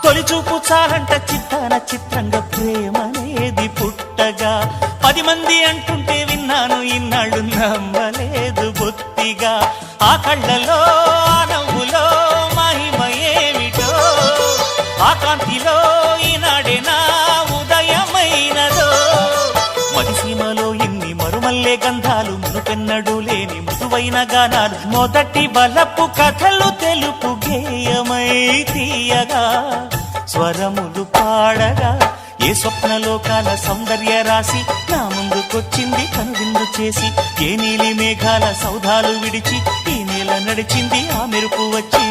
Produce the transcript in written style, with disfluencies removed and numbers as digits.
తొలి చూపు చాలంట చిత్తాన చిత్రంగా ప్రేమనేది పుట్టగా 10 మంది అంటుంటే విన్నాను ఇన్నాళ్ళు నమ్మలేదు బొత్తిగా ఆ కళ్ళలో ఆ నవ్వులో మహిమ ఏమిటో ఆ కాంతిలో ఈనాడే నా ఉదయమైనదో మదిసీమలో ఇన్ని మరుమల్లే గంధాలు మునుపెన్నడు లేని మృదువైన గానాలు మొదటి బలపు కథలు తెలుపు గేయమై తీయగా స్వరములు పాడగా ఏ స్వప్నలోకాల సౌందర్య రాసి నా ముందుకొచ్చింది కనువిందు చేసి ఏ నీలి మేఘాల సౌధాలు విడిచి ఈ నేల నడిచింది ఆ మెరుపు వచ్చి